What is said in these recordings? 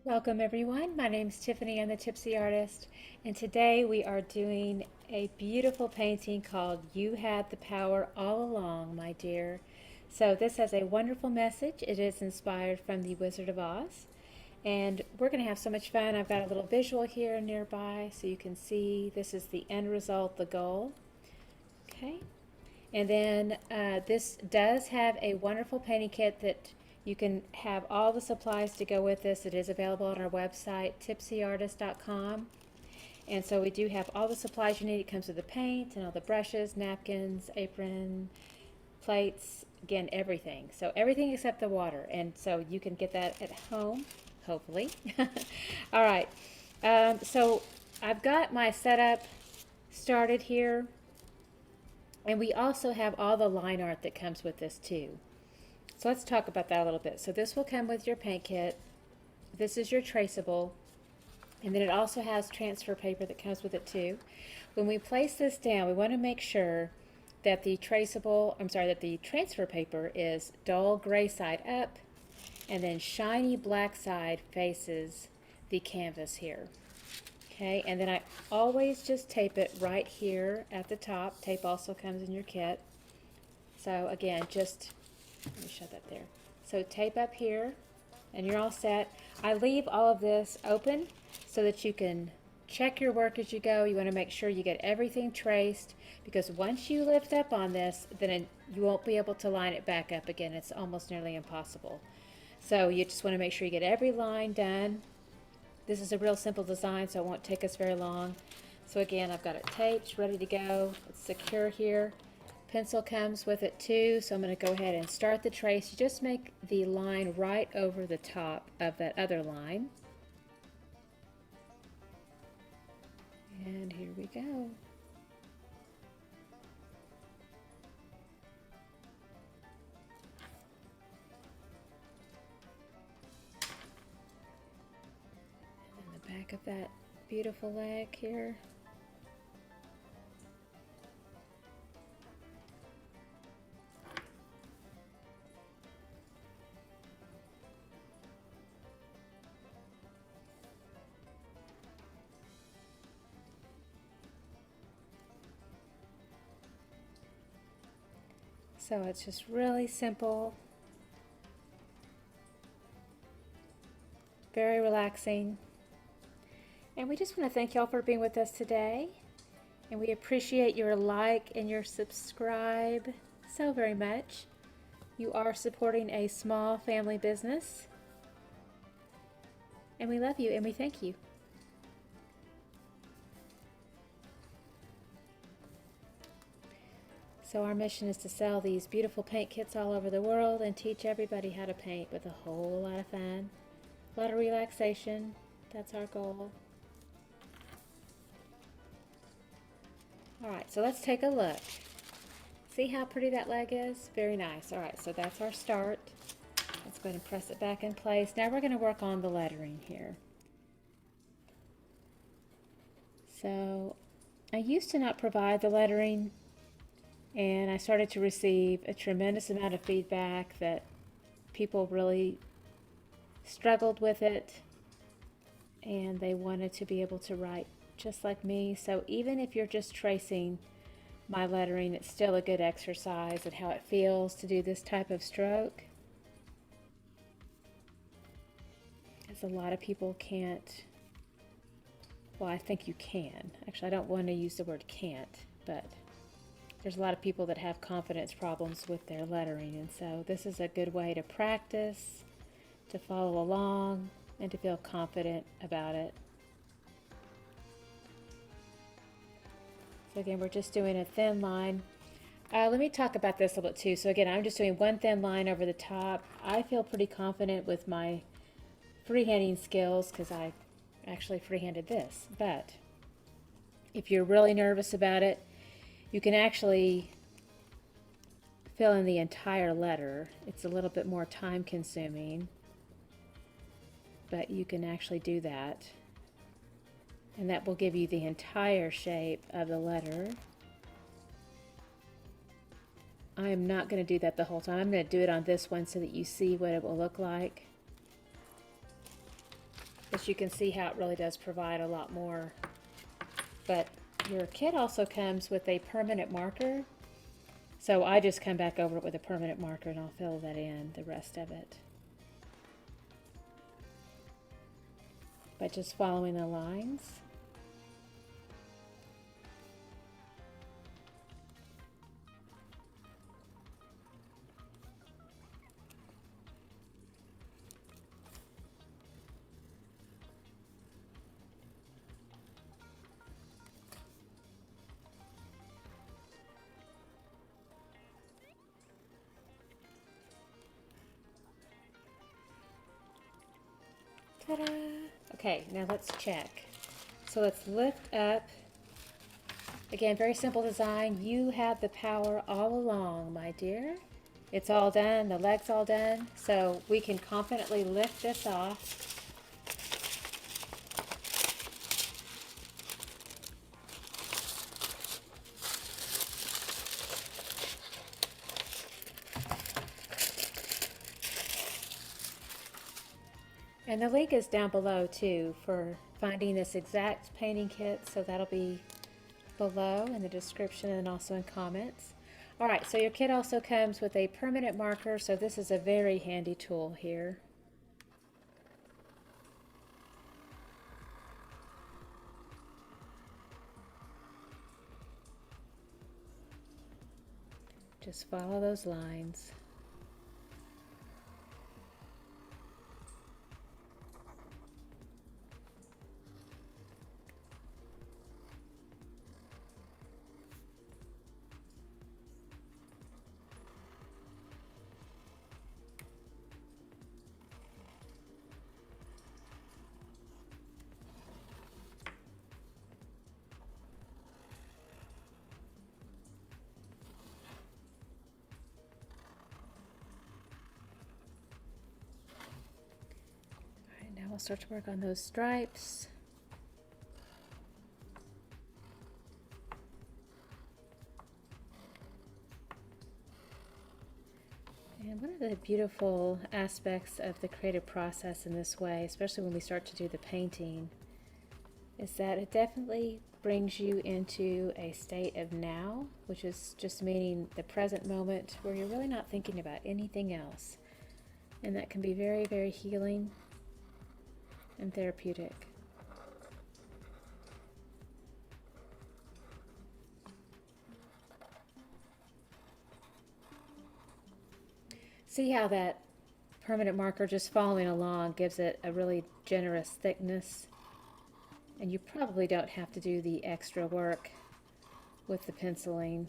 Welcome everyone. My name is Tiffany. I'm the Tipsy Artist, and today we are doing a beautiful painting called You Had the Power All Along, my dear. So this has a wonderful message. It is inspired from The Wizard of Oz, and we're going to have so much fun. I've got a little visual here nearby so you can see this is the end result, the goal. Okay. And then this does have a wonderful painting kit that you can have all the supplies to go with this. It is available on our website, tipsyartist.com. And so we do have all the supplies you need. It comes with the paint and all the brushes, napkins, apron, plates, again, everything. So everything except the water. And so you can get that at home, hopefully. All right. So I've got my setup started here. And we also have all the line art that comes with this too. So let's talk about that a little bit. So this will come with your paint kit. This is your traceable. And then it also has transfer paper that comes with it too. When we place this down, we want to make sure that the transfer paper is dull gray side up and then shiny black side faces the canvas here. Okay, and then I always just tape it right here at the top. Tape also comes in your kit. So again, let me shut that there. So tape up here and you're all set. I leave all of this open so that you can check your work as you go. You want to make sure you get everything traced, because once you lift up on this, then you won't be able to line it back up again. It's almost nearly impossible. So you just want to make sure you get every line done. This is a real simple design, so it won't take us very long. So again, I've got it taped, ready to go. It's secure here. Pencil comes with it too, so I'm going to go ahead and start the trace. You just make the line right over the top of that other line. And here we go. And the back of that beautiful leg here. So it's just really simple, very relaxing. And we just want to thank y'all for being with us today. And we appreciate your like and your subscribe so very much. You are supporting a small family business. And we love you and we thank you. So our mission is to sell these beautiful paint kits all over the world and teach everybody how to paint with a whole lot of fun, a lot of relaxation. That's our goal. All right, so let's take a look. See how pretty that leg is? Very nice. All right, so that's our start. Let's go ahead and press it back in place. Now we're going to work on the lettering here. So I used to not provide the lettering, and I started to receive a tremendous amount of feedback that people really struggled with it and they wanted to be able to write just like me. So even if you're just tracing my lettering, it's still a good exercise at how it feels to do this type of stroke. As a lot of people can't, well, I think you can. Actually, I don't want to use the word can't, but there's a lot of people that have confidence problems with their lettering, and so this is a good way to practice, to follow along, and to feel confident about it. So again, we're just doing a thin line. Let me talk about this a little bit too. So again, I'm just doing one thin line over the top. I feel pretty confident with my freehanding skills because I actually freehanded this, but if you're really nervous about it, you can actually fill in the entire letter. It's a little bit more time consuming, but you can actually do that. And that will give you the entire shape of the letter. I am not going to do that the whole time. I'm going to do it on this one so that you see what it will look like. As you can see how it really does provide a lot more. But your kit also comes with a permanent marker. So I just come back over it with a permanent marker and I'll fill that in, the rest of it, by just following the lines. Ta-da! Okay, now let's check. So let's lift up. Again, very simple design. You have the power all along, my dear. It's all done, the leg's all done. So we can confidently lift this off. And the link is down below too for finding this exact painting kit, so that'll be below in the description and also in comments. Alright, so your kit also comes with a permanent marker, so this is a very handy tool here. Just follow those lines. We'll start to work on those stripes. And one of the beautiful aspects of the creative process in this way, especially when we start to do the painting, is that it definitely brings you into a state of now, which is just meaning the present moment where you're really not thinking about anything else. And that can be very, very healing and therapeutic. See how that permanent marker just following along gives it a really generous thickness, and you probably don't have to do the extra work with the penciling.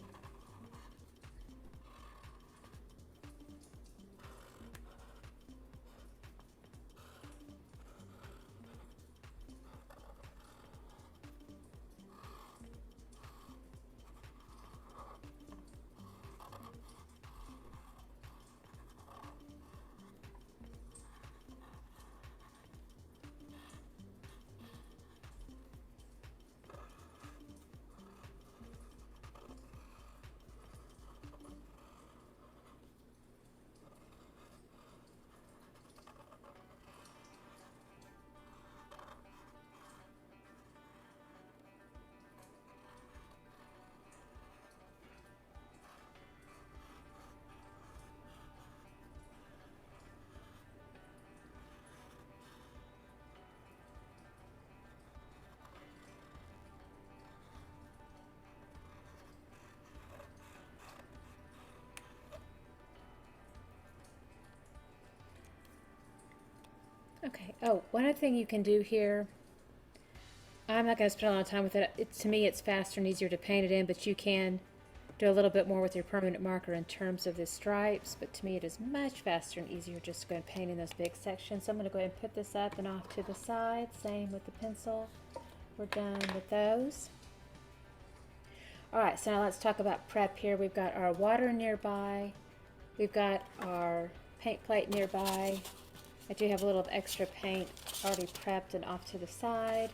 Okay, oh, one other thing you can do here, I'm not going to spend a lot of time with it. To me, it's faster and easier to paint it in, but you can do a little bit more with your permanent marker in terms of the stripes, but to me it is much faster and easier just to go and paint in those big sections. So I'm going to go ahead and put this up and off to the side, same with the pencil. We're done with those. Alright, so now let's talk about prep here. We've got our water nearby, we've got our paint plate nearby. I do have a little extra paint already prepped and off to the side.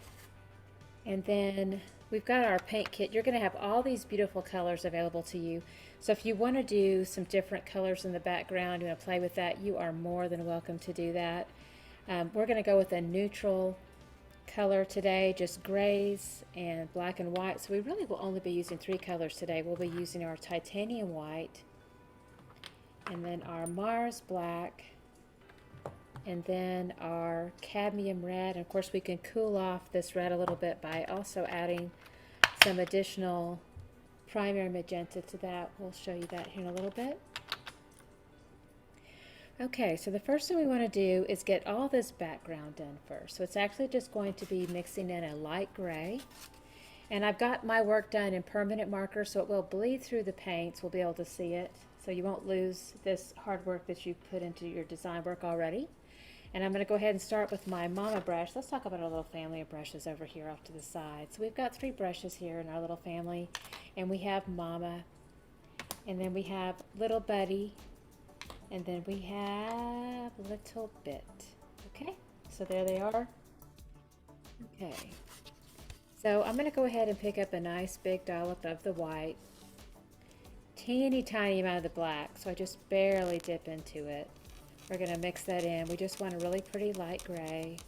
And then we've got our paint kit. You're going to have all these beautiful colors available to you. So if you want to do some different colors in the background, you want to play with that, you are more than welcome to do that. We're going to go with a neutral color today, just grays and black and white. So we really will only be using 3 colors today. We'll be using our titanium white, and then our Mars black, and then our cadmium red. And of course we can cool off this red a little bit by also adding some additional primary magenta to that. We'll show you that here in a little bit. Okay, so the first thing we want to do is get all this background done first. So it's actually just going to be mixing in a light gray. And I've got my work done in permanent marker, so it will bleed through the paints. We'll be able to see it. So you won't lose this hard work that you've put into your design work already. And I'm going to go ahead and start with my mama brush. Let's talk about our little family of brushes over here off to the side. So we've got 3 brushes here in our little family. And we have mama. And then we have little buddy. And then we have little bit. Okay, so there they are. Okay, so I'm going to go ahead and pick up a nice big dollop of the white. Teeny tiny amount of the black, so I just barely dip into it. We're going to mix that in. We just want a really pretty light gray.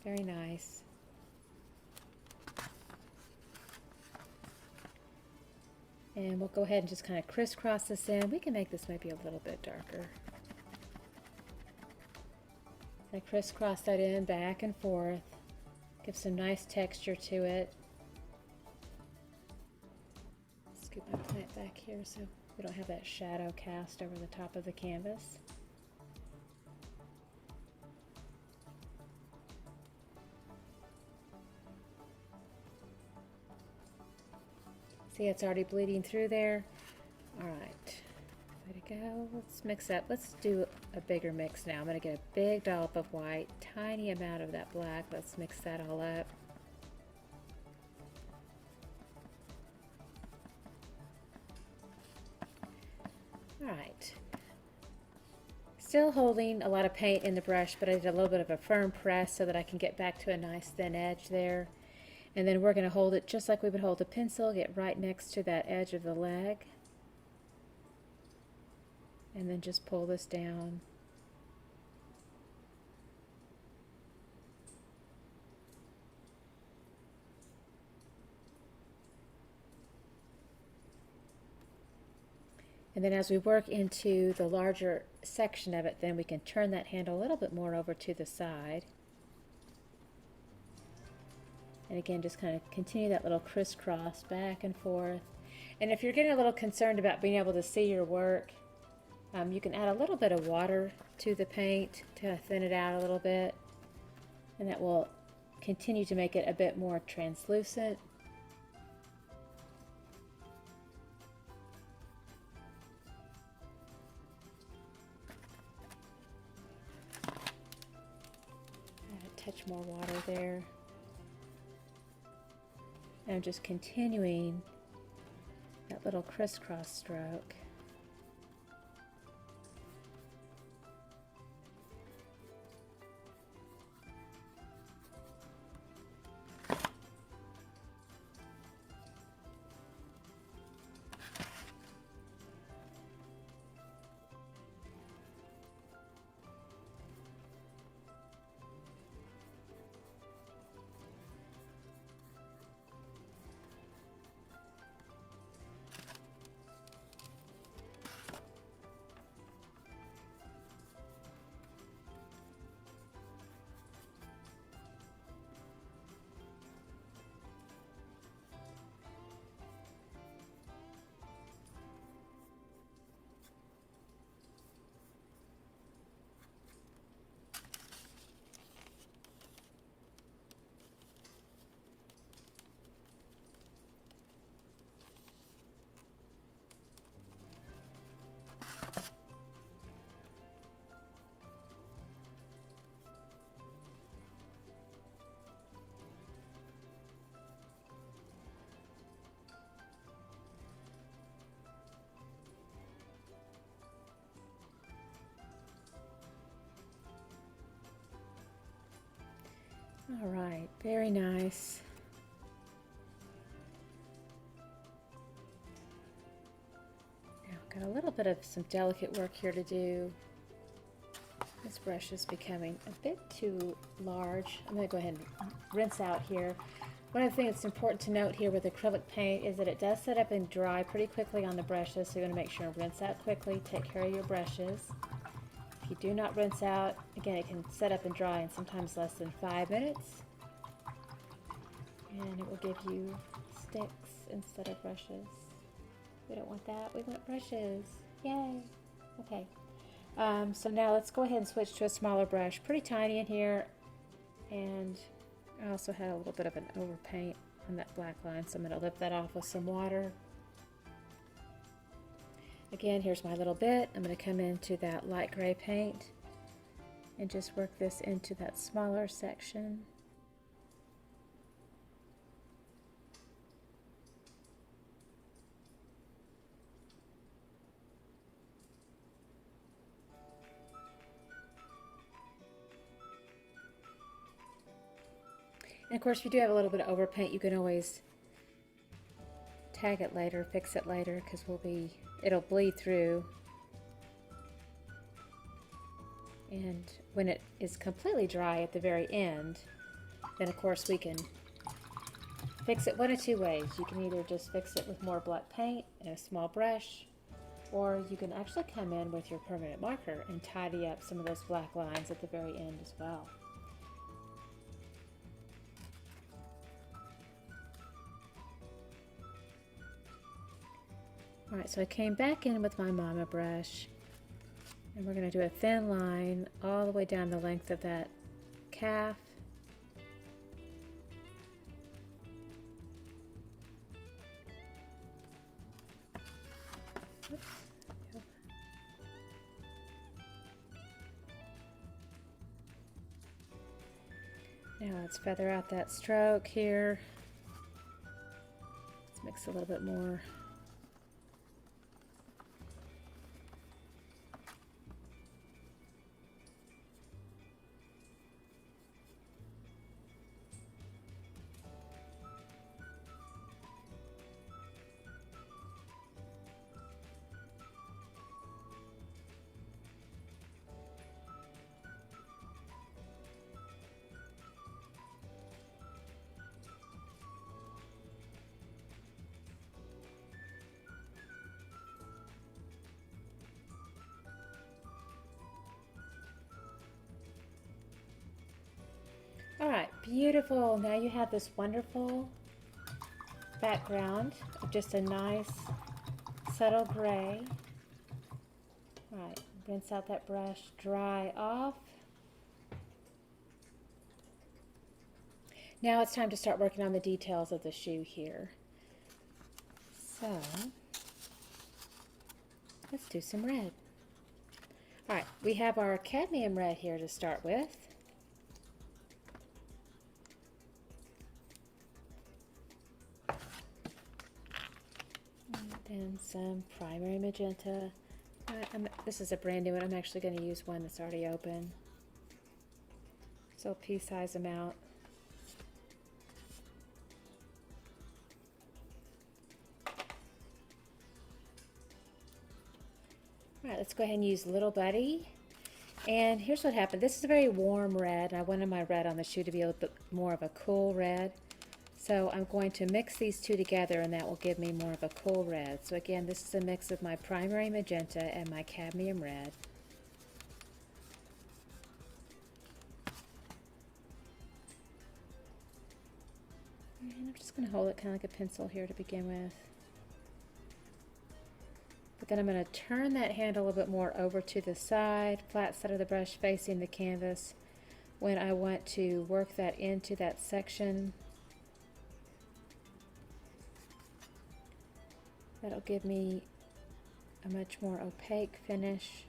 Very nice. And we'll go ahead and just kind of crisscross this in. We can make this maybe a little bit darker. I crisscross that in back and forth. Give some nice texture to it. Scoop my plant back here so we don't have that shadow cast over the top of the canvas. See, it's already bleeding through there. All right, way to go. Let's mix up. Let's do a bigger mix now. I'm going to get a big dollop of white, tiny amount of that black. Let's mix that all up. All right. Still holding a lot of paint in the brush, but I did a little bit of a firm press so that I can get back to a nice thin edge there. And then we're going to hold it just like we would hold a pencil, get right next to that edge of the leg. And then just pull this down. And then as we work into the larger section of it, then we can turn that handle a little bit more over to the side. And again, just kind of continue that little crisscross back and forth. And if you're getting a little concerned about being able to see your work, you can add a little bit of water to the paint to thin it out a little bit. And that will continue to make it a bit more translucent. Add a touch more water there. And I'm just continuing that little crisscross stroke. All right, very nice. Now, got a little bit of some delicate work here to do. This brush is becoming a bit too large. I'm going to go ahead and rinse out here. One of the things that's important to note here with acrylic paint is that it does set up and dry pretty quickly on the brushes, so you want to make sure and rinse out quickly. Take care of your brushes. If you do not rinse out, again, it can set up and dry in sometimes less than 5 minutes. And it will give you sticks instead of brushes. We don't want that. We want brushes. Yay! Okay. So now let's go ahead and switch to a smaller brush. Pretty tiny in here. And I also had a little bit of an overpaint on that black line, so I'm going to lift that off with some water. Again, here's my little bit. I'm going to come into that light gray paint and just work this into that smaller section. And of course, if you do have a little bit of overpaint, you can always tag it later, fix it later, because it'll bleed through. And when it is completely dry at the very end, then of course we can fix it one of two ways. You can either just fix it with more black paint and a small brush, or you can actually come in with your permanent marker and tidy up some of those black lines at the very end as well. Alright, so I came back in with my mama brush, and we're going to do a thin line all the way down the length of that calf. Oops. Now let's feather out that stroke here. Let's mix a little bit more. Alright, beautiful. Now you have this wonderful background of just a nice subtle gray. Alright, rinse out that brush, dry off. Now it's time to start working on the details of the shoe here. So, let's do some red. Alright, we have our cadmium red here to start with. And some primary magenta. This is a brand new one. I'm actually going to use one that's already open. So pea size amount. Alright, let's go ahead and use Little Buddy. And here's what happened. This is a very warm red. I wanted my red on the shoe to be a little bit more of a cool red. So I'm going to mix these two together, and that will give me more of a cool red. So again, this is a mix of my primary magenta and my cadmium red. And I'm just going to hold it kind of like a pencil here to begin with. But then I'm going to turn that handle a little bit more over to the side, flat side of the brush facing the canvas, when I want to work that into that section. That'll give me a much more opaque finish.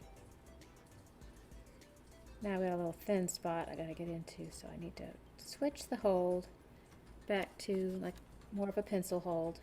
Now we got a little thin spot I gotta get into, so I need to switch the hold back to like more of a pencil hold.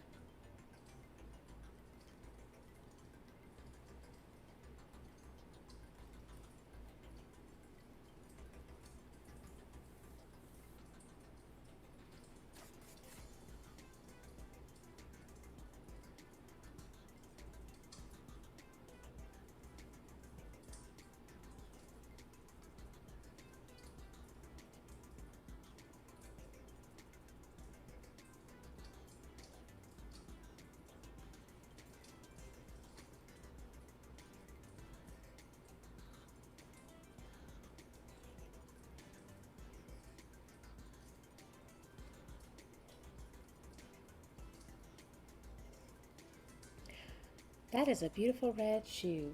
That is a beautiful red shoe.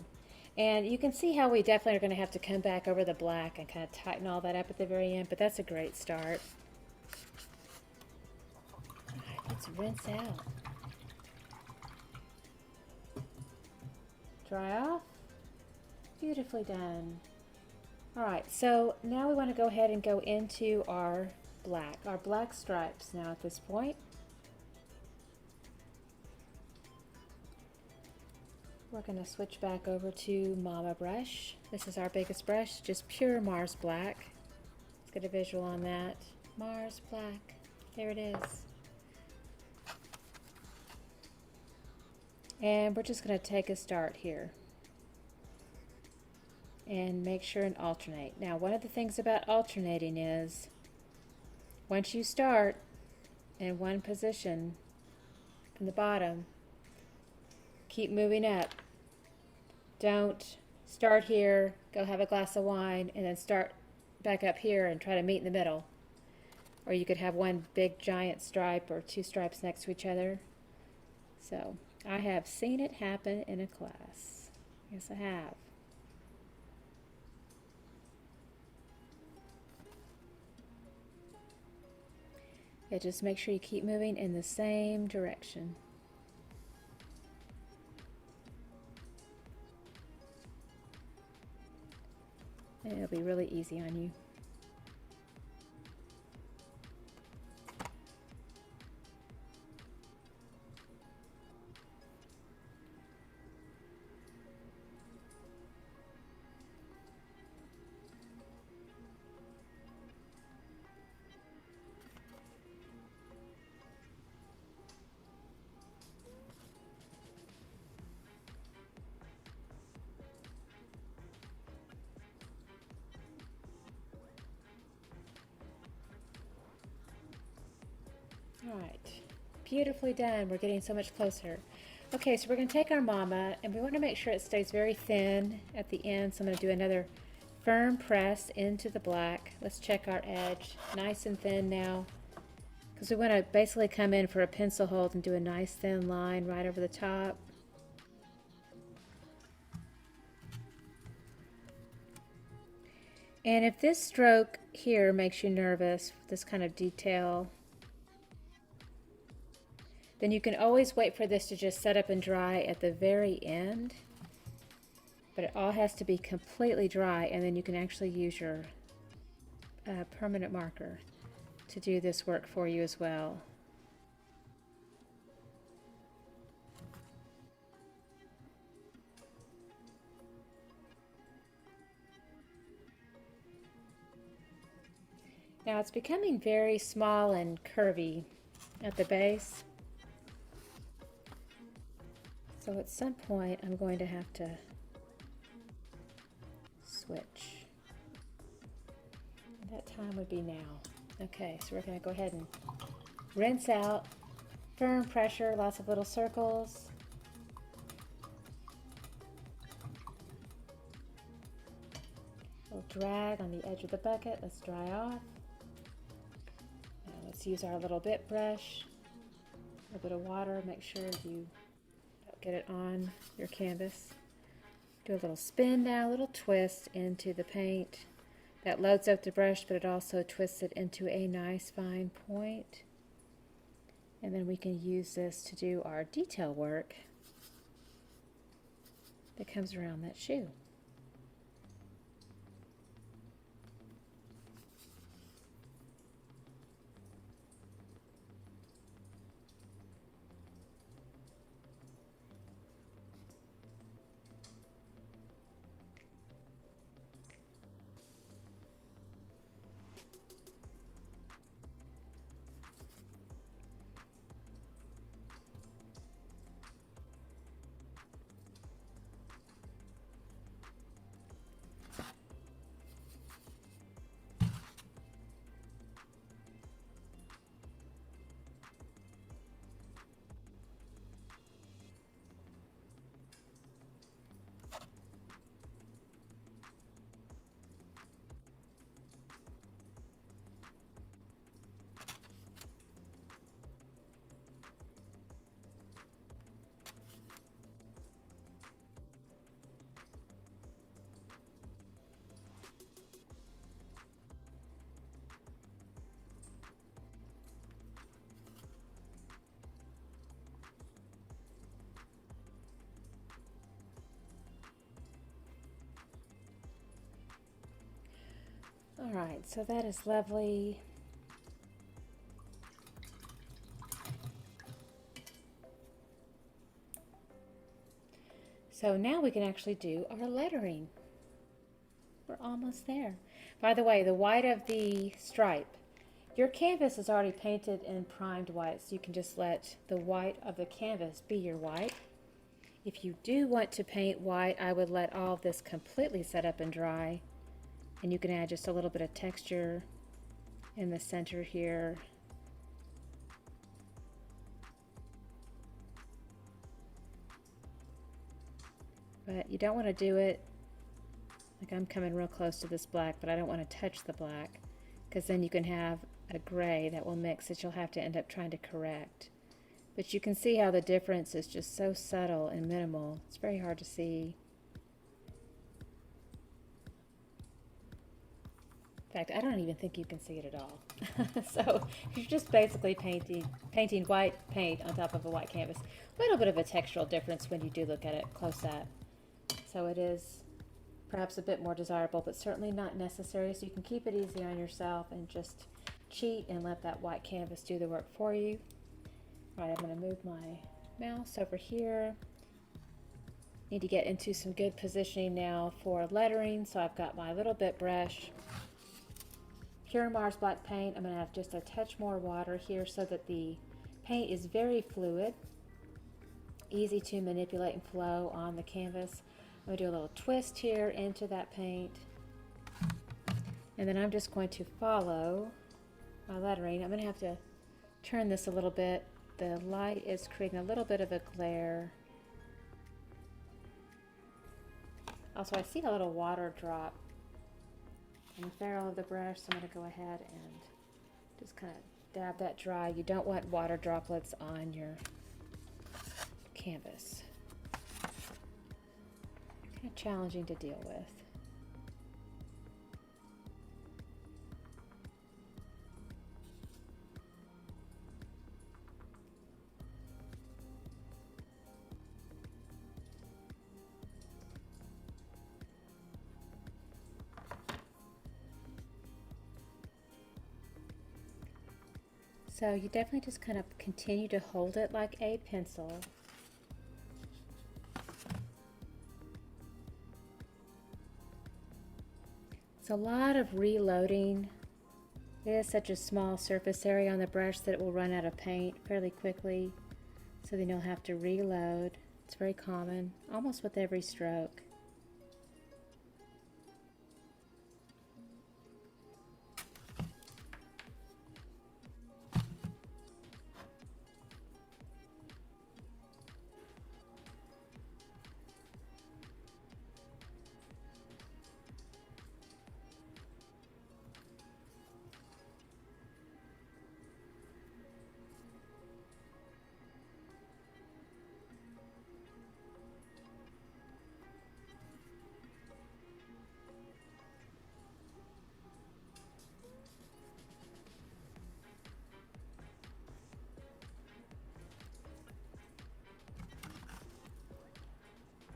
And you can see how we definitely are going to have to come back over the black and kind of tighten all that up at the very end, but that's a great start. All right, let's rinse out. Dry off. Beautifully done. All right, so now we want to go ahead and go into our black stripes now at this point. We're going to switch back over to Mama brush. This is our biggest brush, just pure Mars black. Let's get a visual on that. Mars black. There it is. And we're just going to take a start here and make sure and alternate. Now, one of the things about alternating is once you start in one position from the bottom, keep moving up. Don't start here, go have a glass of wine, and then start back up here and try to meet in the middle. Or you could have one big giant stripe or two stripes next to each other. So I have seen it happen in a class. Yes, I have. Yeah, just make sure you keep moving in the same direction. And it'll be really easy on you. All right, beautifully done. We're getting so much closer. Okay, so we're going to take our mama, and we want to make sure it stays very thin at the end. So I'm going to do another firm press into the black. Let's check our edge. Nice and thin now, because we want to basically come in for a pencil hold and do a nice thin line right over the top. And if this stroke here makes you nervous, this kind of detail, then you can always wait for this to just set up and dry at the very end. But it all has to be completely dry, and then you can actually use your permanent marker to do this work for you as well. Now it's becoming very small and curvy at the base. So at some point I'm going to have to switch. That time would be now. Okay, so we're going to go ahead and rinse out, firm pressure, lots of little circles. A little drag on the edge of the bucket. Let's dry off. Now let's use our little bit brush. A little bit of water. Make sure you get it on your canvas. Do a little spin now, a little twist into the paint. That loads up the brush, but it also twists it into a nice fine point. And then we can use this to do our detail work that comes around that shoe. All right, so that is lovely. So now we can actually do our lettering. We're almost there. By the way, the white of the stripe, your canvas is already painted and primed white, so you can just let the white of the canvas be your white. If you do want to paint white, I would let all of this completely set up and dry, and you can add just a little bit of texture in the center here. But you don't want to do it like I'm coming real close to this black, but I don't want to touch the black, because then you can have a gray that will mix that you'll have to end up trying to correct. But you can see how the difference is just so subtle and minimal. It's very hard to see. In fact, I don't even think you can see it at all. So you're just basically painting white paint on top of a white canvas. A little bit of a textural difference when you do look at it close up. So it is perhaps a bit more desirable, but certainly not necessary. So you can keep it easy on yourself and just cheat and let that white canvas do the work for you. All right, I'm going to move my mouse over here. Need to get into some good positioning now for lettering. So I've got my little bit brush. Pure Mars black paint. I'm going to have just a touch more water here so that the paint is very fluid, easy to manipulate and flow on the canvas. I'm going to do a little twist here into that paint, and then I'm just going to follow my lettering. I'm going to have to turn this a little bit. The light is creating a little bit of a glare. Also, I see a little water drop on the ferrule of the brush, so I'm going to go ahead and just kind of dab that dry. You don't want water droplets on your canvas. Kind of challenging to deal with. So you definitely just kind of continue to hold it like a pencil. It's a lot of reloading. It is such a small surface area on the brush that it will run out of paint fairly quickly. So then you'll have to reload. It's very common, almost with every stroke.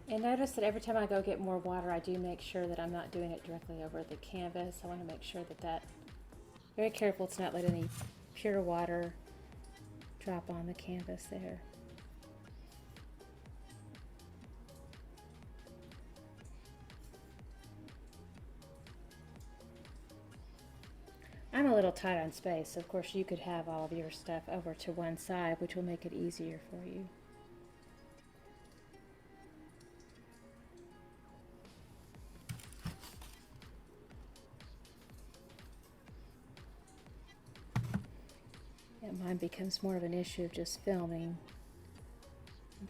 And notice that every time I go get more water, I do make sure that I'm not doing it directly over the canvas. I want to make sure that very careful to not let any pure water drop on the canvas there. I'm a little tight on space, so of course you could have all of your stuff over to one side, which will make it easier for you. Mine becomes more of an issue of just filming,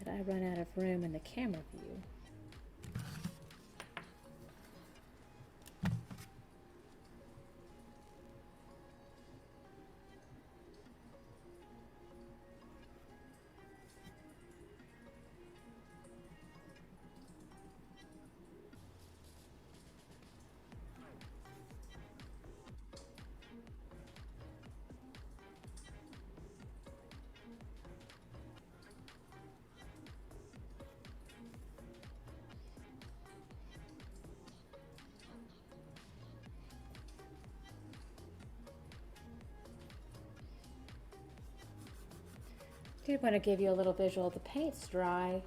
that I run out of room in the camera view. did want to give you a little visual. The paint's dry,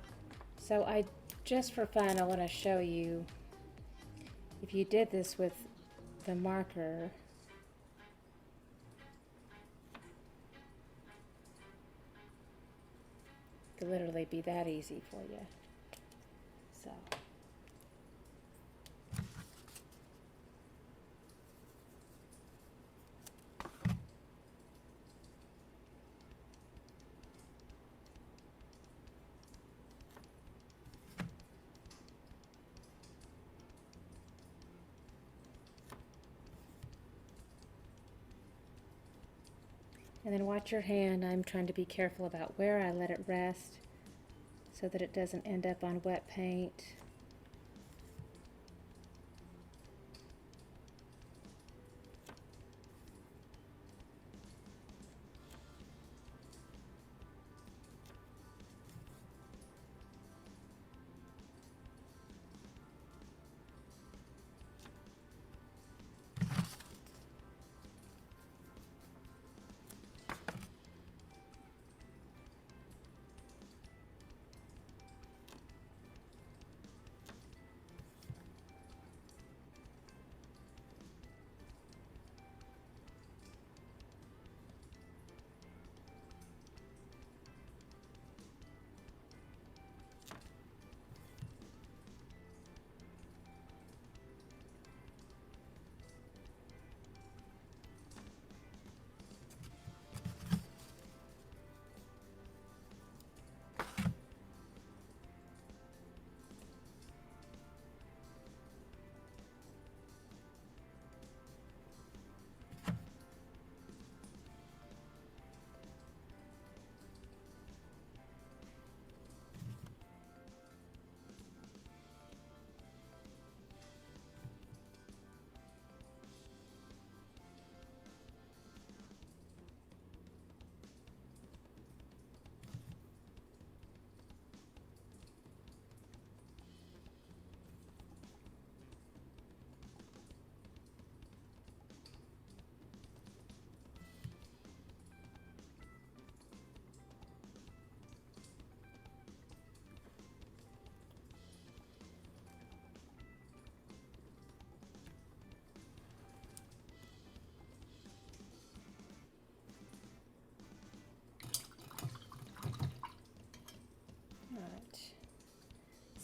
so just for fun, I want to show you if you did this with the marker. It could literally be that easy for you. So. And then watch your hand. I'm trying to be careful about where I let it rest so that it doesn't end up on wet paint.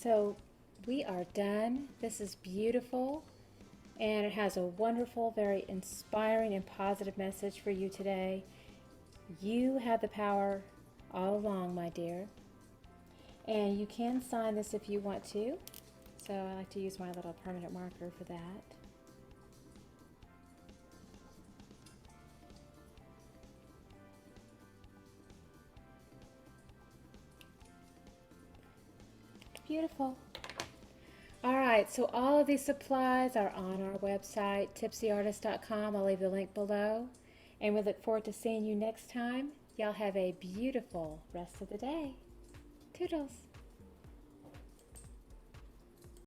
So we are done. This is beautiful, and it has a wonderful, very inspiring and positive message for you today. You have the power all along, my dear. And you can sign this if you want to. So I like to use my little permanent marker for that. Beautiful. All right, so all of these supplies are on our website, tipsyartist.com. I'll leave the link below. And we look forward to seeing you next time. Y'all have a beautiful rest of the day. Toodles.